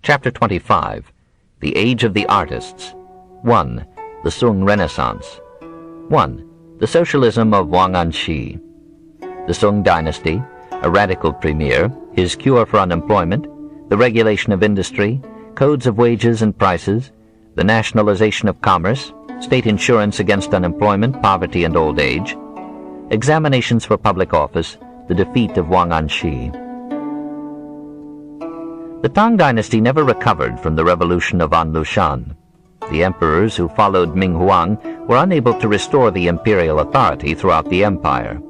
Chapter 25. The Age of the Artists. 1. The Sung Renaissance. 1. The Socialism of Wang Anshi. The Sung Dynasty, a radical premier, his cure for unemployment, the regulation of industry, codes of wages and prices, the nationalization of commerce, state insurance against unemployment, poverty, and old age, examinations for public office, the defeat of Wang Anshi. The Tang dynasty never recovered from the revolution of An Lushan. The emperors who followed Ming Huang were unable to restore the imperial authority throughout the empire,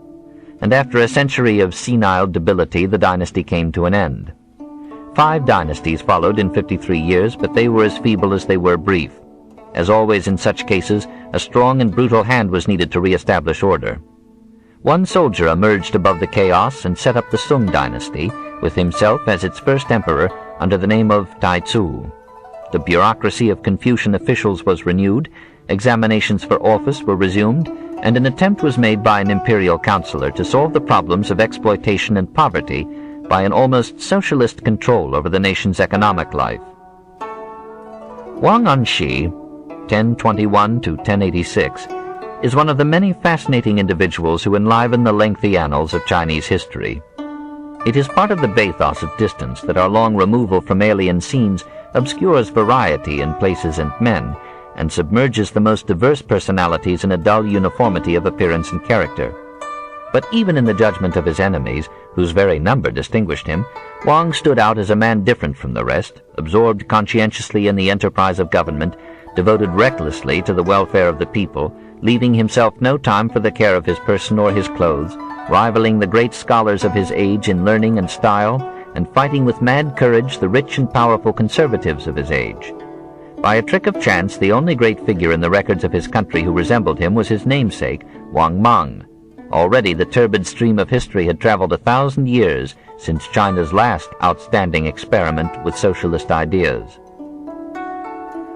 and after a century of senile debility, the dynasty came to an end. 5 dynasties followed in 53 years, but they were as feeble as they were brief. As always in such cases, a strong and brutal hand was needed to re-establish order. One soldier emerged above the chaos and set up the Sung dynasty, with himself as its first emperor under the name of Taizu. The bureaucracy of Confucian officials was renewed, examinations for office were resumed, and an attempt was made by an imperial counselor to solve the problems of exploitation and poverty by an almost socialist control over the nation's economic life. Wang Anshi, 1021 to 1086, is one of the many fascinating individuals who enliven the lengthy annals of Chinese history. It is part of the bathos of distance that our long removal from alien scenes obscures variety in places and men, and submerges the most diverse personalities in a dull uniformity of appearance and character. But even in the judgment of his enemies, whose very number distinguished him, Wang stood out as a man different from the rest, absorbed conscientiously in the enterprise of government, devoted recklessly to the welfare of the people, leaving himself no time for the care of his person or his clothes, rivaling the great scholars of his age in learning and style, and fighting with mad courage the rich and powerful conservatives of his age. By a trick of chance, the only great figure in the records of his country who resembled him was his namesake, Wang Mang. Already the turbid stream of history had traveled 1,000 years since China's last outstanding experiment with socialist ideas.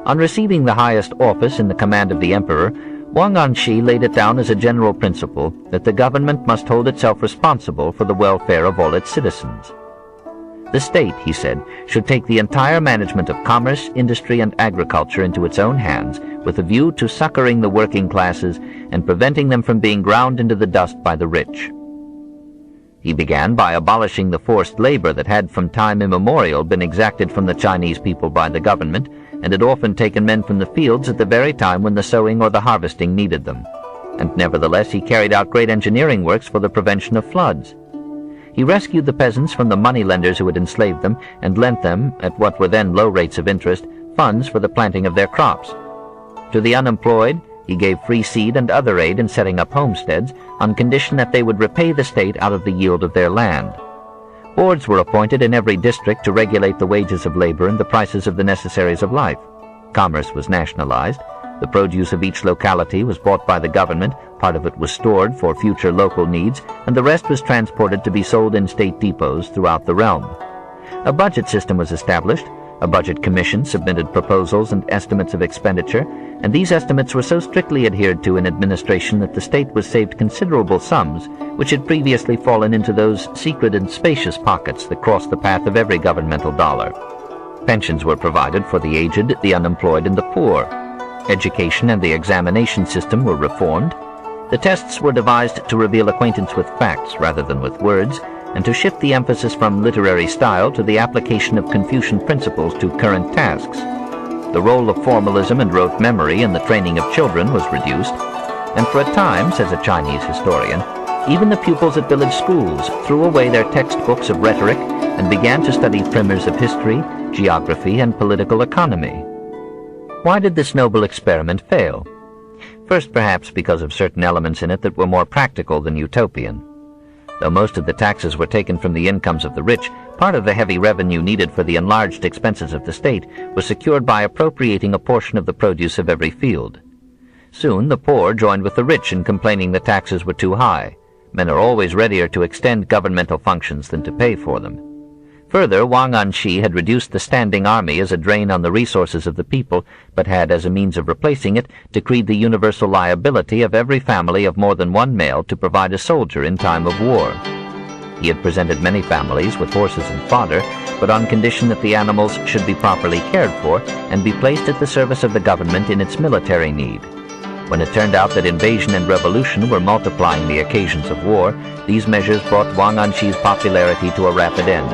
On receiving the highest office in the command of the emperor, Wang Anshi laid it down as a general principle that the government must hold itself responsible for the welfare of all its citizens. The state, he said, should take the entire management of commerce, industry, and agriculture into its own hands, with a view to succoring the working classes and preventing them from being ground into the dust by the rich. He began by abolishing the forced labor that had from time immemorial been exacted from the Chinese people by the government, and had often taken men from the fields at the very time when the sowing or the harvesting needed them. And nevertheless he carried out great engineering works for the prevention of floods. He rescued the peasants from the moneylenders who had enslaved them, and lent them, at what were then low rates of interest, funds for the planting of their crops. To the unemployed, he gave free seed and other aid in setting up homesteads, on condition that they would repay the state out of the yield of their land. Boards were appointed in every district to regulate the wages of labor and the prices of the necessaries of life. Commerce was nationalized. The produce of each locality was bought by the government, part of it was stored for future local needs, and the rest was transported to be sold in state depots throughout the realm. A budget system was established. A budget commission submitted proposals and estimates of expenditure, and these estimates were so strictly adhered to in administration that the state was saved considerable sums which had previously fallen into those secret and spacious pockets that crossed the path of every governmental dollar. Pensions were provided for the aged, the unemployed, and the poor. Education and the examination system were reformed. The tests were devised to reveal acquaintance with facts rather than with words, and to shift the emphasis from literary style to the application of Confucian principles to current tasks. The role of formalism and rote memory in the training of children was reduced, and for a time, says a Chinese historian, even the pupils at village schools threw away their textbooks of rhetoric and began to study primers of history, geography, and political economy. Why did this noble experiment fail? First, perhaps because of certain elements in it that were more practical than utopian. Though most of the taxes were taken from the incomes of the rich, part of the heavy revenue needed for the enlarged expenses of the state was secured by appropriating a portion of the produce of every field. Soon the poor joined with the rich in complaining the taxes were too high. Men are always readier to extend governmental functions than to pay for them. Further, Wang Anshi had reduced the standing army as a drain on the resources of the people, but had, as a means of replacing it, decreed the universal liability of every family of more than one male to provide a soldier in time of war. He had presented many families with horses and fodder, but on condition that the animals should be properly cared for and be placed at the service of the government in its military need. When it turned out that invasion and revolution were multiplying the occasions of war, these measures brought Wang Anshi's popularity to a rapid end.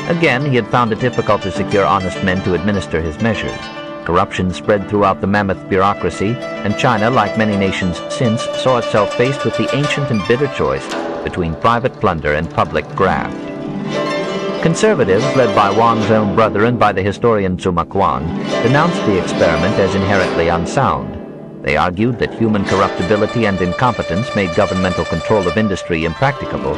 Again, he had found it difficult to secure honest men to administer his measures. Corruption spread throughout the mammoth bureaucracy, and China, like many nations since, saw itself faced with the ancient and bitter choice between private plunder and public graft. Conservatives, led by Wang's own brother and by the historian Sima Qian, denounced the experiment as inherently unsound. They argued that human corruptibility and incompetence made governmental control of industry impracticable,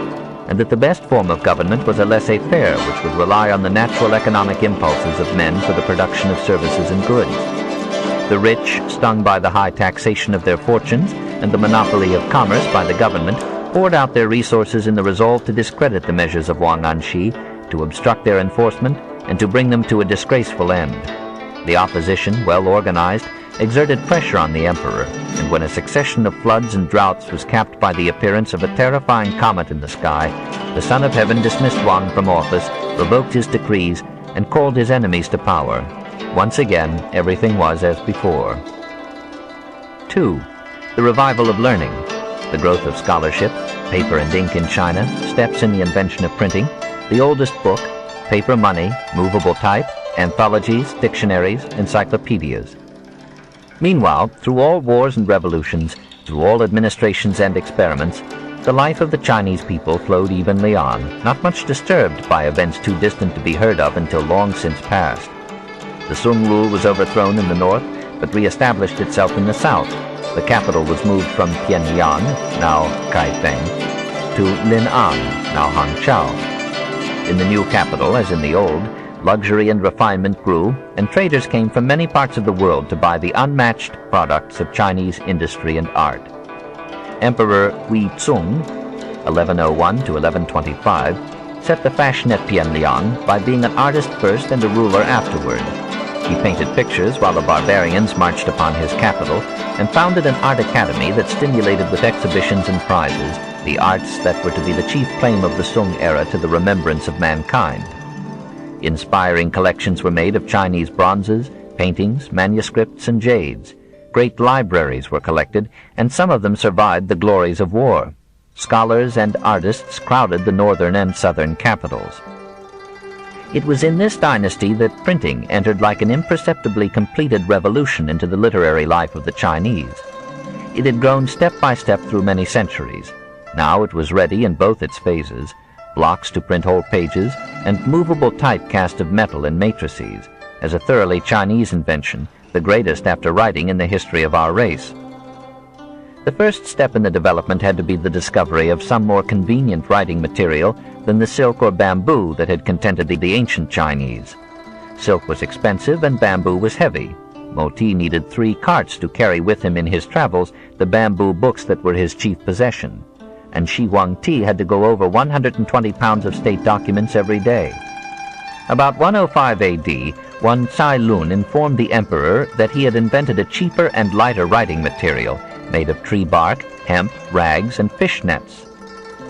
and that the best form of government was a laissez-faire which would rely on the natural economic impulses of men for the production of services and goods. The rich, stung by the high taxation of their fortunes and the monopoly of commerce by the government, poured out their resources in the resolve to discredit the measures of Wang Anshi, to obstruct their enforcement, and to bring them to a disgraceful end. The opposition, well organized, exerted pressure on the emperor, and when a succession of floods and droughts was capped by the appearance of a terrifying comet in the sky, the Son of Heaven dismissed Wang from office, revoked his decrees, and called his enemies to power. Once again, everything was as before. 2. The revival of learning. The growth of scholarship, paper and ink in China, steps in the invention of printing, the oldest book, paper money, movable type, anthologies, dictionaries, encyclopedias. Meanwhile, through all wars and revolutions, through all administrations and experiments, the life of the Chinese people flowed evenly on, not much disturbed by events too distant to be heard of until long since past. The Sung rule was overthrown in the north, but re-established itself in the south. The capital was moved from Pyongyang, now Kaifeng, to Lin'an, now Hangzhou. In the new capital, as in the old, luxury and refinement grew, and traders came from many parts of the world to buy the unmatched products of Chinese industry and art. Emperor Huizong, 1101 to 1125, set the fashion at Pyongyang by being an artist first and a ruler afterward. He painted pictures while the barbarians marched upon his capital, and founded an art academy that stimulated with exhibitions and prizes the arts that were to be the chief claim of the Sung era to the remembrance of mankind. Inspiring collections were made of Chinese bronzes, paintings, manuscripts, and jades. Great libraries were collected, and some of them survived the glories of war. Scholars and artists crowded the northern and southern capitals. It was in this dynasty that printing entered like an imperceptibly completed revolution into the literary life of the Chinese. It had grown step by step through many centuries. Now it was ready in both its phases, blocks to print whole pages, and movable type cast of metal in matrices, as a thoroughly Chinese invention, the greatest after writing in the history of our race. The first step in the development had to be the discovery of some more convenient writing material than the silk or bamboo that had contented the ancient Chinese. Silk was expensive and bamboo was heavy. Moti needed 3 carts to carry with him in his travels the bamboo books that were his chief possession, and Shi Huangti had to go over 120 pounds of state documents every day. About 105 A.D., one Cai Lun informed the emperor that he had invented a cheaper and lighter writing material made of tree bark, hemp, rags, and fish nets.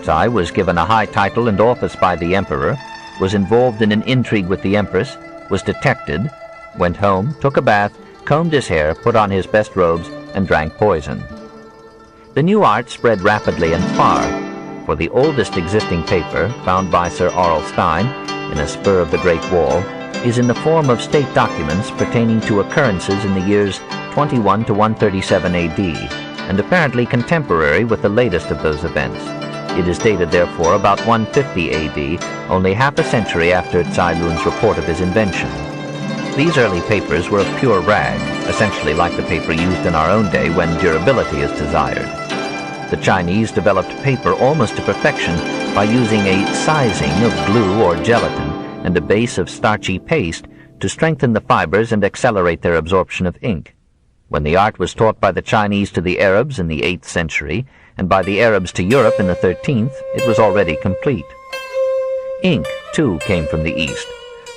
Cai was given a high title and office by the emperor, was involved in an intrigue with the empress, was detected, went home, took a bath, combed his hair, put on his best robes, and drank poison. The new art spread rapidly and far, for the oldest existing paper, found by Sir Aurel Stein in a spur of the Great Wall, is in the form of state documents pertaining to occurrences in the years 21 to 137 A.D., and apparently contemporary with the latest of those events. It is dated, therefore, about 150 A.D., only half a century after Cai Lun's report of his invention. These early papers were of pure rag, essentially like the paper used in our own day when durability is desired. The Chinese developed paper almost to perfection by using a sizing of glue or gelatin and a base of starchy paste to strengthen the fibers and accelerate their absorption of ink. When the art was taught by the Chinese to the Arabs in the 8th century, and by the Arabs to Europe in the 13th, it was already complete. Ink, too, came from the East,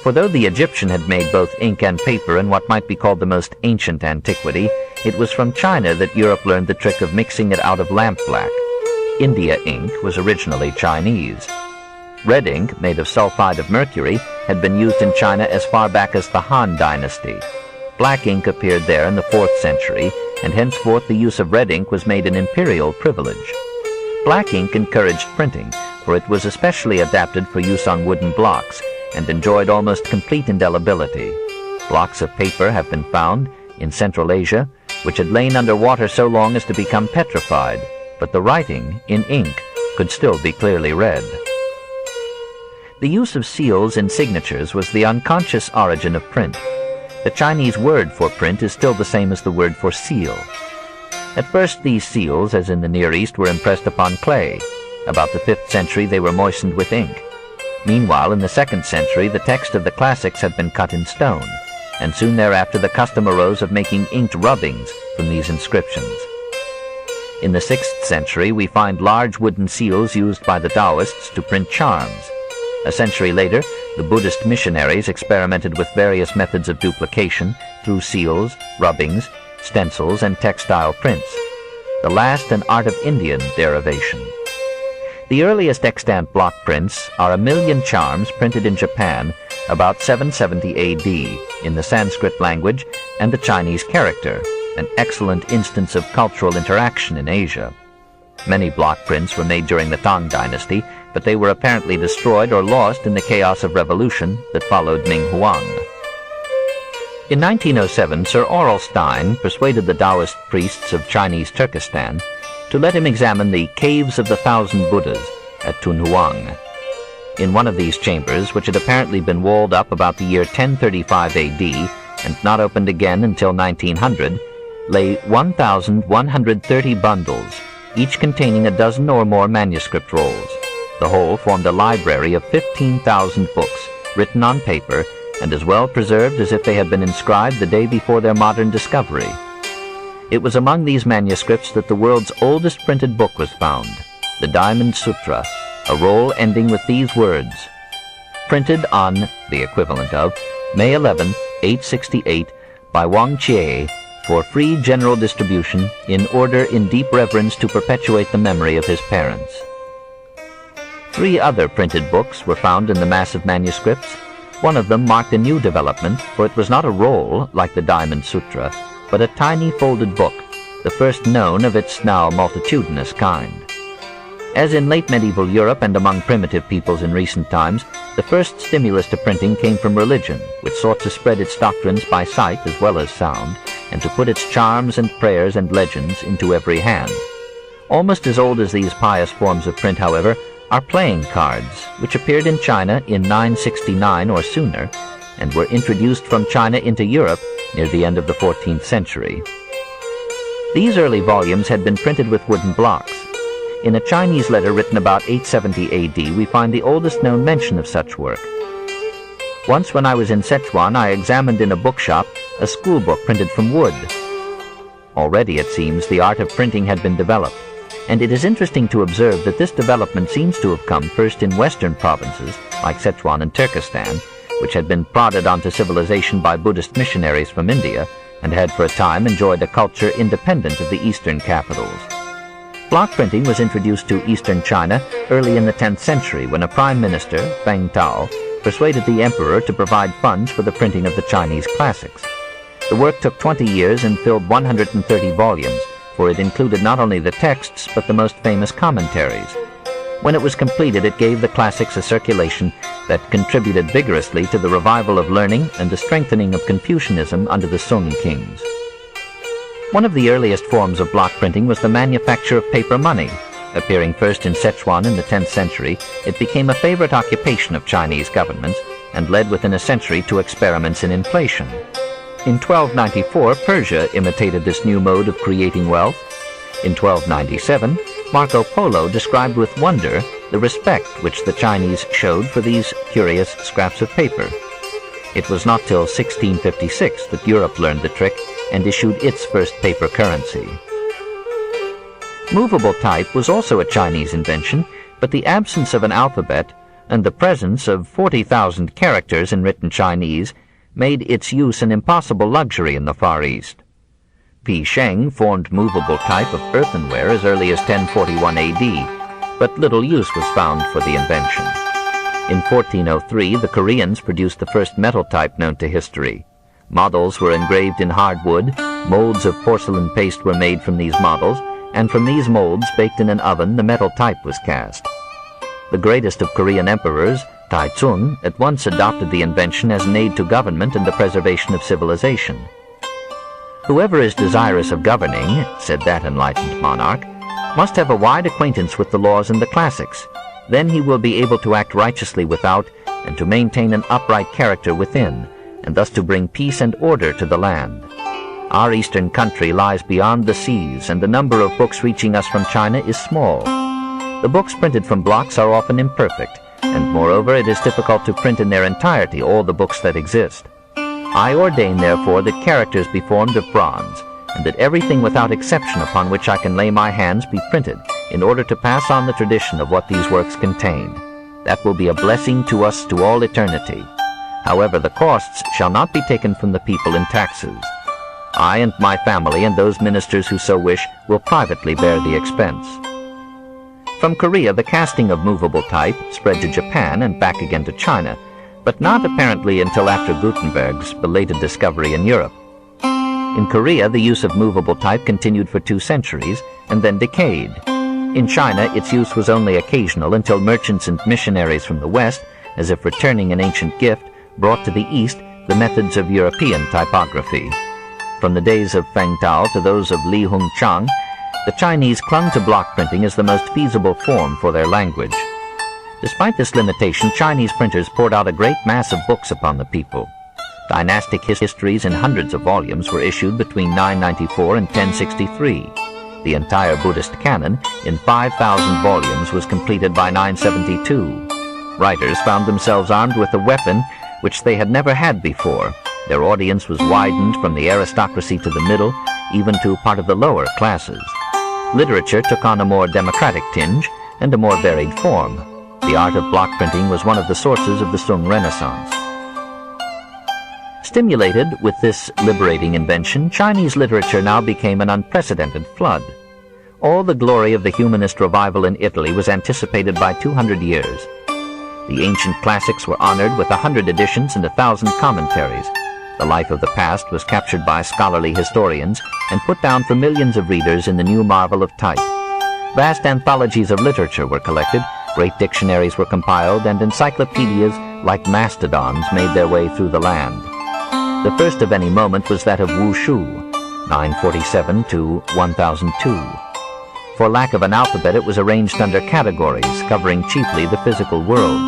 for though the Egyptian had made both ink and paper in what might be called the most ancient antiquity, it was from China that Europe learned the trick of mixing it out of lampblack. India ink was originally Chinese. Red ink, made of sulfide of mercury, had been used in China as far back as the Han Dynasty. Black ink appeared there in the 4th century, and henceforth the use of red ink was made an imperial privilege. Black ink encouraged printing, for it was especially adapted for use on wooden blocks, and enjoyed almost complete indelibility. Blocks of paper have been found in Central Asia, which had lain under water so long as to become petrified, but the writing, in ink, could still be clearly read. The use of seals in signatures was the unconscious origin of print. The Chinese word for print is still the same as the word for seal. At first these seals, as in the Near East, were impressed upon clay. About the 5th century they were moistened with ink. Meanwhile, in the 2nd century, the text of the classics had been cut in stone, and soon thereafter the custom arose of making inked rubbings from these inscriptions. In the 6th century we find large wooden seals used by the Taoists to print charms. A century later, the Buddhist missionaries experimented with various methods of duplication through seals, rubbings, stencils, and textile prints, the last an art of Indian derivation. The earliest extant block prints are 1,000,000 charms printed in Japan about 770 AD in the Sanskrit language and the Chinese character, an excellent instance of cultural interaction in Asia. Many block prints were made during the Tang Dynasty, but they were apparently destroyed or lost in the chaos of revolution that followed Ming Huang. In 1907, Sir Aurel Stein persuaded the Taoist priests of Chinese Turkestan to let him examine the Caves of the Thousand Buddhas at Tunhuang. In one of these chambers, which had apparently been walled up about the year 1035 AD and not opened again until 1900, lay 1,130 bundles, each containing a dozen or more manuscript rolls. The whole formed a library of 15,000 books, written on paper, and as well preserved as if they had been inscribed the day before their modern discovery. It was among these manuscripts that the world's oldest printed book was found, the Diamond Sutra, a roll ending with these words, printed on, the equivalent of, May 11, 868, by Wang Jie, for free general distribution in order in deep reverence to perpetuate the memory of his parents. 3 other printed books were found in the mass of manuscripts. One of them marked a new development, for it was not a roll like the Diamond Sutra, but a tiny folded book, the first known of its now multitudinous kind. As in late medieval Europe and among primitive peoples in recent times, the first stimulus to printing came from religion, which sought to spread its doctrines by sight as well as sound, and to put its charms and prayers and legends into every hand. Almost as old as these pious forms of print, however, are playing cards, which appeared in China in 969 or sooner, and were introduced from China into Europe near the end of the 14th century. These early volumes had been printed with wooden blocks. In a Chinese letter written about 870 AD, we find the oldest known mention of such work. Once when I was in Sichuan, I examined in a bookshop a schoolbook printed from wood. Already, it seems, the art of printing had been developed, and it is interesting to observe that this development seems to have come first in western provinces, like Sichuan and Turkestan, which had been prodded onto civilization by Buddhist missionaries from India, and had for a time enjoyed a culture independent of the eastern capitals. Block printing was introduced to eastern China early in the 10th century when a prime minister, Feng Tao, persuaded the emperor to provide funds for the printing of the Chinese classics. The work took 20 years and filled 130 volumes, for it included not only the texts but the most famous commentaries. When it was completed, it gave the classics a circulation that contributed vigorously to the revival of learning and the strengthening of Confucianism under the Sung kings. One of the earliest forms of block printing was the manufacture of paper money. Appearing first in Sichuan in the 10th century, it became a favorite occupation of Chinese governments and led within a century to experiments in inflation. In 1294, Persia imitated this new mode of creating wealth. In 1297, Marco Polo described with wonder the respect which the Chinese showed for these curious scraps of paper. It was not till 1656 that Europe learned the trick and issued its first paper currency. Movable type was also a Chinese invention, but the absence of an alphabet and the presence of 40,000 characters in written Chinese made its use an impossible luxury in the Far East. Pi Sheng formed movable type of earthenware as early as 1041 AD, but little use was found for the invention. In 1403, the Koreans produced the first metal type known to history. Models were engraved in hardwood, molds of porcelain paste were made from these models, and from these molds, baked in an oven, the metal type was cast. The greatest of Korean emperors, Taizong, at once adopted the invention as an aid to government and the preservation of civilization. Whoever is desirous of governing, said that enlightened monarch, must have a wide acquaintance with the laws and the classics. Then he will be able to act righteously without, and to maintain an upright character within, and thus to bring peace and order to the land. Our eastern country lies beyond the seas, and the number of books reaching us from China is small. The books printed from blocks are often imperfect, and moreover it is difficult to print in their entirety all the books that exist. I ordain, therefore, that characters be formed of bronze, and that everything without exception upon which I can lay my hands be printed, in order to pass on the tradition of what these works contain. That will be a blessing to us to all eternity. However, the costs shall not be taken from the people in taxes. I and my family and those ministers who so wish will privately bear the expense. From Korea, the casting of movable type spread to Japan and back again to China, but not apparently until after Gutenberg's belated discovery in Europe. In Korea, the use of movable type continued for 2 centuries and then decayed. In China, its use was only occasional until merchants and missionaries from the West, as if returning an ancient gift, brought to the East the methods of European typography. From the days of Feng Tao to those of Li Hongchang, the Chinese clung to block printing as the most feasible form for their language. Despite this limitation, Chinese printers poured out a great mass of books upon the people. Dynastic histories in hundreds of volumes were issued between 994 and 1063. The entire Buddhist canon, in 5,000 volumes, was completed by 972. Writers found themselves armed with a weapon which they had never had before. Their audience was widened from the aristocracy to the middle, even to part of the lower classes. Literature took on a more democratic tinge and a more varied form. The art of block printing was one of the sources of the Sung Renaissance. Stimulated with this liberating invention, Chinese literature now became an unprecedented flood. All the glory of the humanist revival in Italy was anticipated by 200 years. The ancient classics were honored with 100 editions and 1,000 commentaries. The life of the past was captured by scholarly historians and put down for millions of readers in the new marvel of type. Vast anthologies of literature were collected, great dictionaries were compiled, and encyclopedias like mastodons made their way through the land. The first of any moment was that of Wushu, 947 to 1002. For lack of an alphabet, it was arranged under categories, covering chiefly the physical world.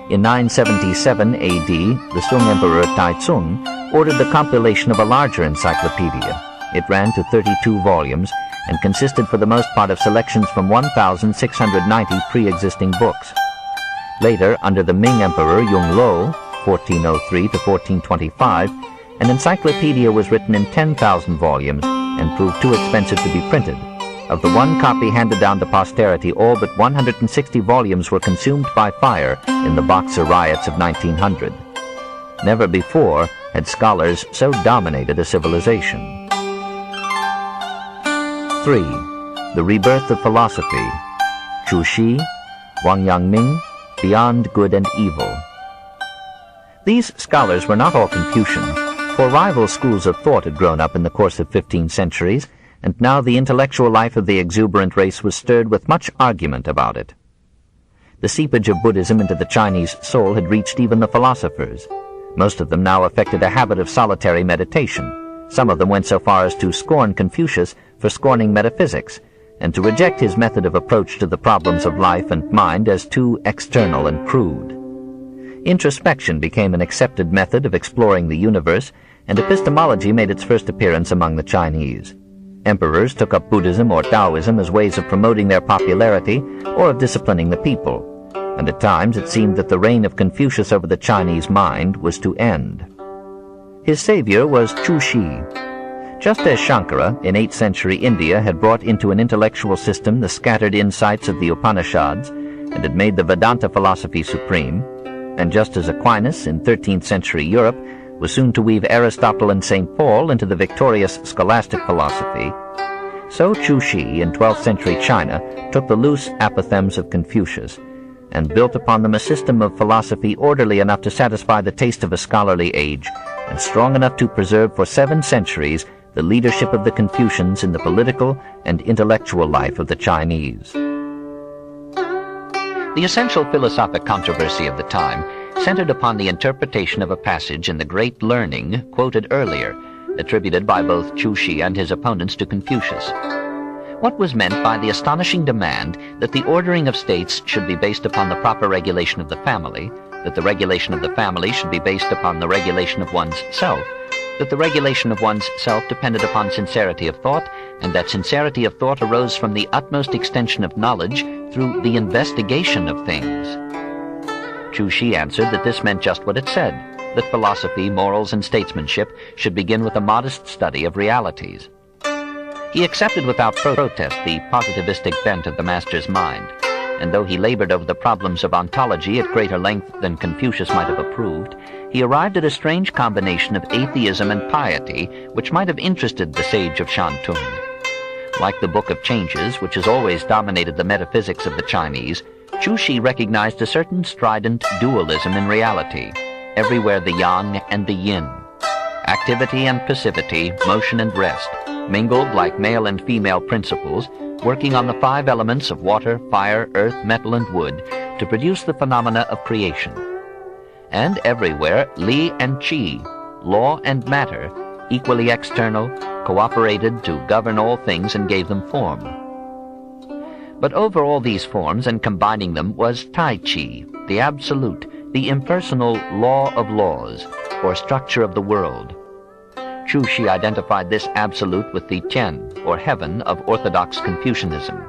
In 977 AD, the Sung Emperor Taizong ordered the compilation of a larger encyclopedia. It ran to 32 volumes and consisted for the most part of selections from 1,690 pre-existing books. Later, under the Ming Emperor Yongle, 1403 to 1425, an encyclopedia was written in 10,000 volumes and proved too expensive to be printed. Of the one copy handed down to posterity, all but 160 volumes were consumed by fire in the Boxer riots of 1900. Never before had scholars so dominated a civilization. 3. The rebirth of philosophy. Chu Shi, Wang Yangming, Beyond Good and Evil. These scholars were not all Confucians, for rival schools of thought had grown up in the course of 15 centuries, and now the intellectual life of the exuberant race was stirred with much argument about it. The seepage of Buddhism into the Chinese soul had reached even the philosophers. Most of them now affected a habit of solitary meditation. Some of them went so far as to scorn Confucius for scorning metaphysics, and to reject his method of approach to the problems of life and mind as too external and crude. Introspection became an accepted method of exploring the universe, and epistemology made its first appearance among the Chinese. Emperors took up Buddhism or Taoism as ways of promoting their popularity or of disciplining the people, and at times it seemed that the reign of Confucius over the Chinese mind was to end. His savior was Chu Shi. Just as Shankara, in 8th century India, had brought into an intellectual system the scattered insights of the Upanishads and had made the Vedanta philosophy supreme, and just as Aquinas, in 13th century Europe, was soon to weave Aristotle and St. Paul into the victorious scholastic philosophy, so Chu Shi, in 12th century China, took the loose apothegms of Confucius and built upon them a system of philosophy orderly enough to satisfy the taste of a scholarly age, and strong enough to preserve for 7 centuries the leadership of the Confucians in the political and intellectual life of the Chinese. The essential philosophic controversy of the time centered upon the interpretation of a passage in the Great Learning quoted earlier, attributed by both Chu Shi and his opponents to Confucius. What was meant by the astonishing demand that the ordering of states should be based upon the proper regulation of the family, that the regulation of the family should be based upon the regulation of one's self, that the regulation of one's self depended upon sincerity of thought, and that sincerity of thought arose from the utmost extension of knowledge through the investigation of things. Chu Shi answered that this meant just what it said, that philosophy, morals, and statesmanship should begin with a modest study of realities. He accepted without protest the positivistic bent of the master's mind, and though he labored over the problems of ontology at greater length than Confucius might have approved, he arrived at a strange combination of atheism and piety which might have interested the sage of Shantung. Like the Book of Changes, which has always dominated the metaphysics of the Chinese, Chu Shi recognized a certain strident dualism in reality, everywhere the yang and the yin, activity and passivity, motion and rest, mingled like male and female principles, working on the 5 elements of water, fire, earth, metal, and wood to produce the phenomena of creation. And everywhere Li and Qi, law and matter, equally external, cooperated to govern all things and gave them form. But over all these forms and combining them was Tai Chi, the absolute, the impersonal law of laws, or structure of the world. Chu Shi identified this absolute with the Tian, or heaven, of orthodox Confucianism.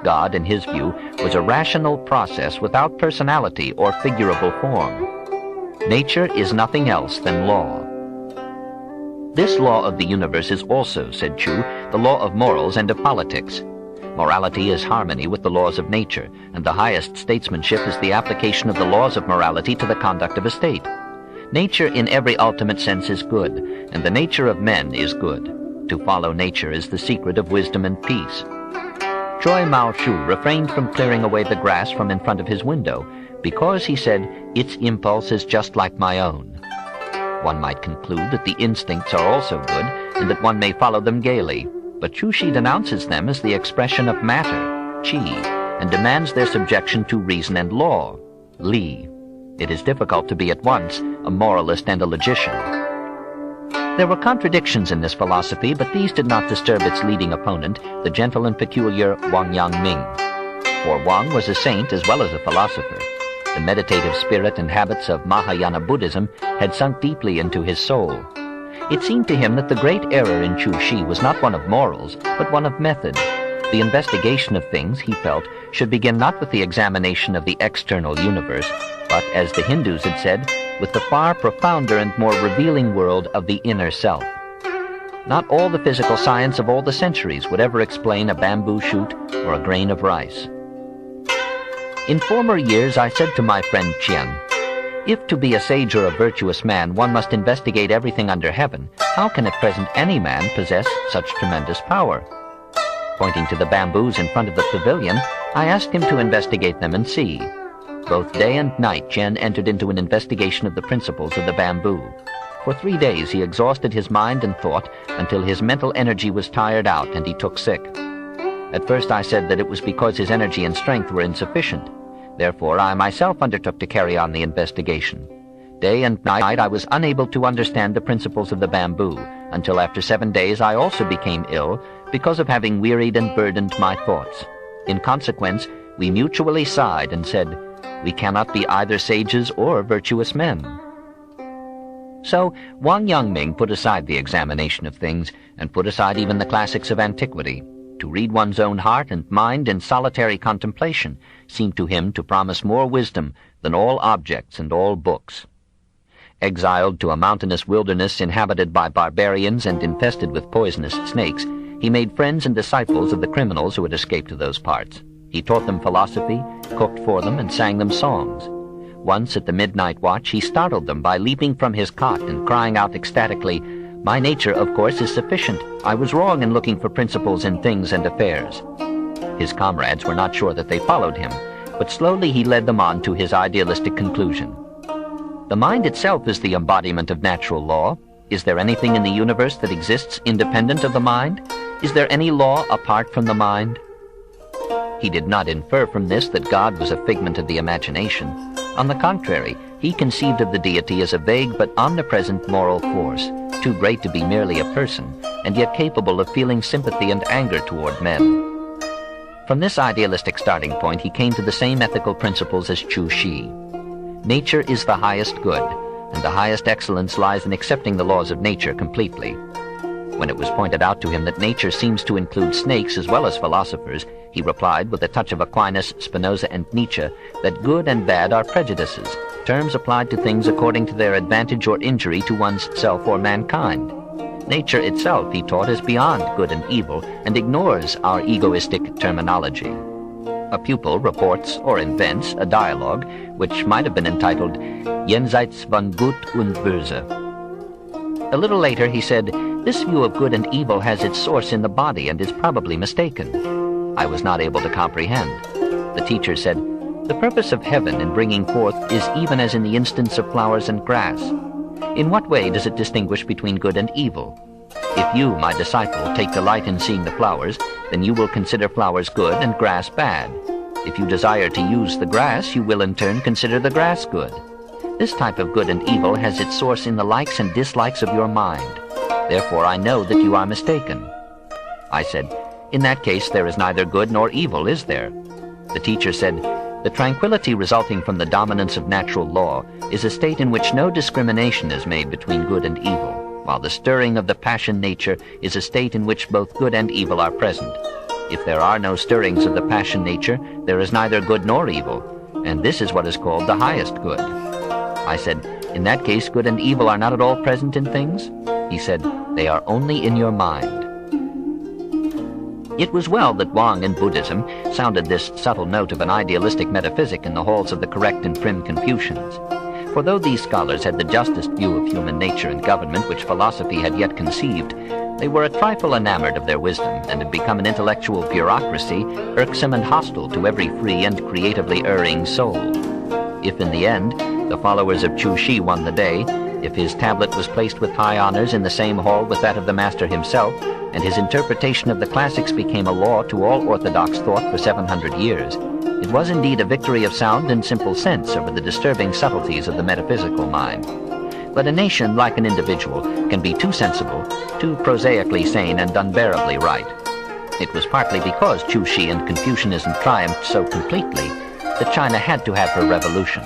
God, in his view, was a rational process without personality or figurable form. Nature is nothing else than law. This law of the universe is also, said Chu, the law of morals and of politics. Morality is harmony with the laws of nature, and the highest statesmanship is the application of the laws of morality to the conduct of a state. Nature in every ultimate sense is good, and the nature of men is good. To follow nature is the secret of wisdom and peace. Choi Mao Shu refrained from clearing away the grass from in front of his window, because, he said, its impulse is just like my own. One might conclude that the instincts are also good, and that one may follow them gaily, but Chu Shi denounces them as the expression of matter, Qi, and demands their subjection to reason and law, Li. It is difficult to be at once a moralist and a logician. There were contradictions in this philosophy, but these did not disturb its leading opponent, the gentle and peculiar Wang Yangming. For Wang was a saint as well as a philosopher. The meditative spirit and habits of Mahayana Buddhism had sunk deeply into his soul. It seemed to him that the great error in Chu Shi was not one of morals, but one of method. The investigation of things, he felt, should begin not with the examination of the external universe, but, as the Hindus had said, with the far profounder and more revealing world of the inner self. Not all the physical science of all the centuries would ever explain a bamboo shoot or a grain of rice. In former years I said to my friend Qian, if to be a sage or a virtuous man one must investigate everything under heaven, how can at present any man possess such tremendous power? Pointing to the bamboos in front of the pavilion, I asked him to investigate them and see. Both day and night Qian entered into an investigation of the principles of the bamboo. For 3 days he exhausted his mind and thought until his mental energy was tired out and he took sick. At first I said that it was because his energy and strength were insufficient. Therefore I myself undertook to carry on the investigation. Day and night I was unable to understand the principles of the bamboo, until after 7 days I also became ill because of having wearied and burdened my thoughts. In consequence, we mutually sighed and said, we cannot be either sages or virtuous men. So Wang Yangming put aside the examination of things, and put aside even the classics of antiquity. To read one's own heart and mind in solitary contemplation seemed to him to promise more wisdom than all objects and all books. Exiled to a mountainous wilderness inhabited by barbarians and infested with poisonous snakes, he made friends and disciples of the criminals who had escaped to those parts. He taught them philosophy, cooked for them, and sang them songs. Once at the midnight watch he startled them by leaping from his cot and crying out ecstatically, "My nature, of course, is sufficient. I was wrong in looking for principles in things and affairs." His comrades were not sure that they followed him, but slowly he led them on to his idealistic conclusion. The mind itself is the embodiment of natural law. Is there anything in the universe that exists independent of the mind? Is there any law apart from the mind? He did not infer from this that God was a figment of the imagination. On the contrary, he conceived of the deity as a vague but omnipresent moral force, too great to be merely a person, and yet capable of feeling sympathy and anger toward men. From this idealistic starting point, he came to the same ethical principles as Chu Shi. Nature is the highest good, and the highest excellence lies in accepting the laws of nature completely. When it was pointed out to him that nature seems to include snakes as well as philosophers, he replied with a touch of Aquinas, Spinoza, and Nietzsche that good and bad are prejudices, terms applied to things according to their advantage or injury to one's self or mankind. Nature itself, he taught, is beyond good and evil and ignores our egoistic terminology. A pupil reports or invents a dialogue which might have been entitled Jenseits von Gut und Böse. A little later he said, "This view of good and evil has its source in the body and is probably mistaken." I was not able to comprehend. The teacher said, "The purpose of heaven in bringing forth is even as in the instance of flowers and grass. In what way does it distinguish between good and evil? If you, my disciple, take delight in seeing the flowers, then you will consider flowers good and grass bad. If you desire to use the grass, you will in turn consider the grass good. This type of good and evil has its source in the likes and dislikes of your mind. Therefore I know that you are mistaken." I said, "In that case there is neither good nor evil, is there?" The teacher said, "The tranquility resulting from the dominance of natural law is a state in which no discrimination is made between good and evil, while the stirring of the passion nature is a state in which both good and evil are present. If there are no stirrings of the passion nature, there is neither good nor evil, and this is what is called the highest good." I said, "In that case, good and evil are not at all present in things?" He said, "They are only in your mind." It was well that Wang in Buddhism sounded this subtle note of an idealistic metaphysic in the halls of the correct and prim Confucians. For though these scholars had the justest view of human nature and government which philosophy had yet conceived, they were a trifle enamored of their wisdom and had become an intellectual bureaucracy, irksome and hostile to every free and creatively erring soul. If in the end the followers of Chu Shi won the day, if his tablet was placed with high honors in the same hall with that of the master himself, and his interpretation of the classics became a law to all orthodox thought for 700 years, it was indeed a victory of sound and simple sense over the disturbing subtleties of the metaphysical mind. But a nation, like an individual, can be too sensible, too prosaically sane and unbearably right. It was partly because Chu Shi and Confucianism triumphed so completely that China had to have her revolution.